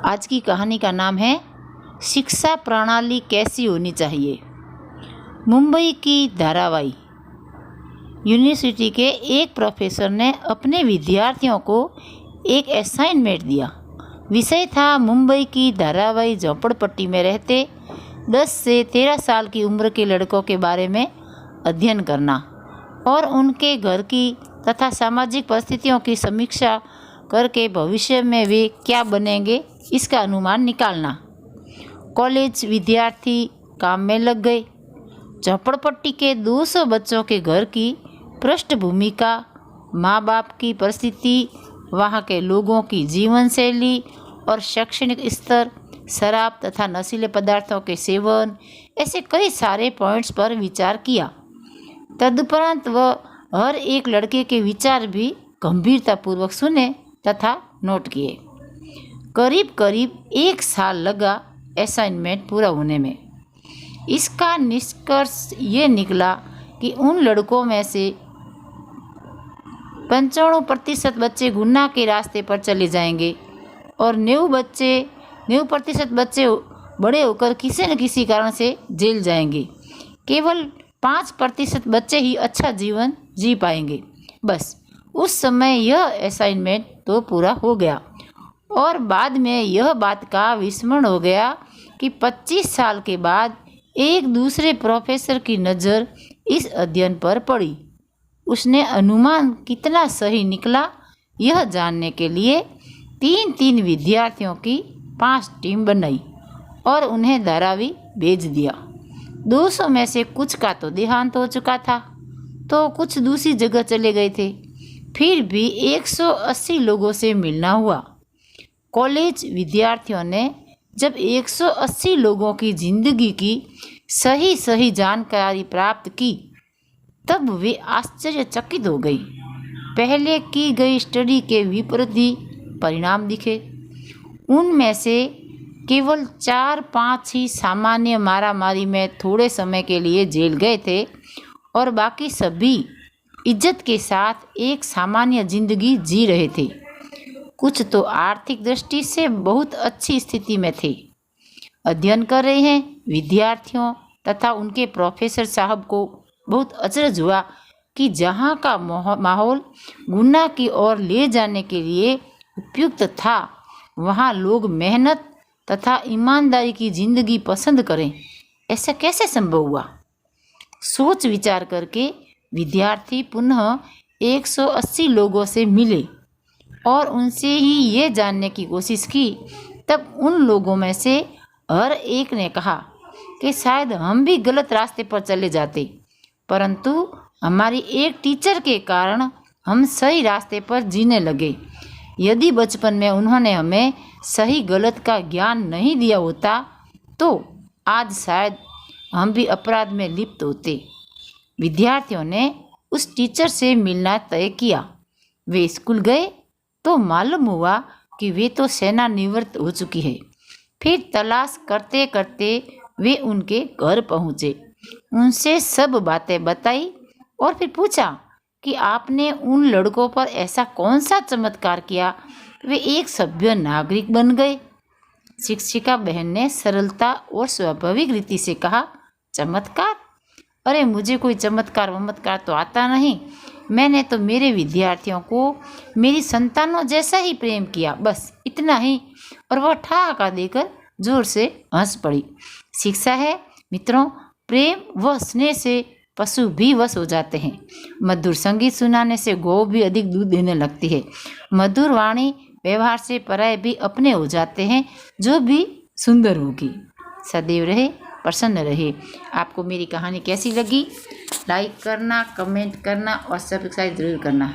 आज की कहानी का नाम है शिक्षा प्रणाली कैसी होनी चाहिए। मुंबई की धारावाई यूनिवर्सिटी के एक प्रोफेसर ने अपने विद्यार्थियों को एक असाइनमेंट दिया। विषय था मुंबई की धारावाई झोपड़पट्टी में रहते 10 से 13 साल की उम्र के लड़कों के बारे में अध्ययन करना और उनके घर की तथा सामाजिक परिस्थितियों की समीक्षा करके भविष्य में वे क्या बनेंगे इसका अनुमान निकालना। कॉलेज विद्यार्थी काम में लग गए। झोपड़पट्टी के 200 बच्चों के घर की पृष्ठभूमि का, माँ बाप की परिस्थिति, वहाँ के लोगों की जीवन शैली और शैक्षणिक स्तर, शराब तथा नशीले पदार्थों के सेवन, ऐसे कई सारे पॉइंट्स पर विचार किया। तदुपरांत वह हर एक लड़के के विचार भी गंभीरतापूर्वक सुने तथा नोट किए। करीब करीब 1 साल लगा असाइनमेंट पूरा होने में। इसका निष्कर्ष ये निकला कि उन लड़कों में से 95% बच्चे गुनाह के रास्ते पर चले जाएंगे और 90% बच्चे बड़े होकर किसी न किसी कारण से जेल जाएंगे। केवल 5% बच्चे ही अच्छा जीवन जी पाएंगे। बस उस समय यह असाइनमेंट तो पूरा हो गया और बाद में यह बात का विस्मरण हो गया कि 25 साल के बाद एक दूसरे प्रोफेसर की नज़र इस अध्ययन पर पड़ी। उसने अनुमान कितना सही निकला यह जानने के लिए 3 विद्यार्थियों की 5 टीम बनाई और उन्हें धारावी भेज दिया। 200 में से कुछ का तो देहांत हो चुका था तो कुछ दूसरी जगह चले गए थे। फिर भी 180 लोगों से मिलना हुआ। कॉलेज विद्यार्थियों ने जब 180 लोगों की ज़िंदगी की सही जानकारी प्राप्त की तब वे आश्चर्यचकित हो गई। पहले की गई स्टडी के विपरीत ही परिणाम दिखे। उनमें से केवल 4-5 ही सामान्य मारामारी में थोड़े समय के लिए जेल गए थे और बाकी सभी इज्जत के साथ एक सामान्य जिंदगी जी रहे थे। कुछ तो आर्थिक दृष्टि से बहुत अच्छी स्थिति में थे। अध्ययन कर रहे हैं विद्यार्थियों तथा उनके प्रोफेसर साहब को बहुत अचरज हुआ कि जहाँ का माहौल गुनाह की ओर ले जाने के लिए उपयुक्त था वहाँ लोग मेहनत तथा ईमानदारी की ज़िंदगी पसंद करें। ऐसा कैसे संभव हुआ? सोच विचार करके विद्यार्थी पुनः 180 लोगों से मिले और उनसे ही ये जानने की कोशिश की। तब उन लोगों में से हर एक ने कहा कि शायद हम भी गलत रास्ते पर चले जाते, परंतु हमारी एक टीचर के कारण हम सही रास्ते पर जीने लगे। यदि बचपन में उन्होंने हमें सही गलत का ज्ञान नहीं दिया होता तो आज शायद हम भी अपराध में लिप्त होते। विद्यार्थियों ने उस टीचर से मिलना तय किया। वे स्कूल गए तो मालूम हुआ कि वे तो सेवानिवृत्त हो चुकी है। फिर तलाश करते करते वे उनके घर पहुँचे, उनसे सब बातें बताई और फिर पूछा कि आपने उन लड़कों पर ऐसा कौन सा चमत्कार किया वे एक सभ्य नागरिक बन गए। शिक्षिका बहन ने सरलता और स्वाभाविक रीति से कहा, चमत्कार? अरे मुझे कोई चमत्कार तो आता नहीं। मैंने तो मेरे विद्यार्थियों को मेरी संतानों जैसा ही प्रेम किया, बस इतना ही। और वह ठहाका देकर जोर से हंस पड़ी। शिक्षा है मित्रों, प्रेम व स्नेह से पशु भी वश हो जाते हैं। मधुर संगीत सुनाने से गौ भी अधिक दूध देने लगती है। मधुर वाणी व्यवहार से पराये भी अपने हो जाते हैं, जो भी सुंदर होगी। सदैव रहे, प्रसन्न रहे। आपको मेरी कहानी कैसी लगी? लाइक करना, कमेंट करना और सब्सक्राइब जरूर करना।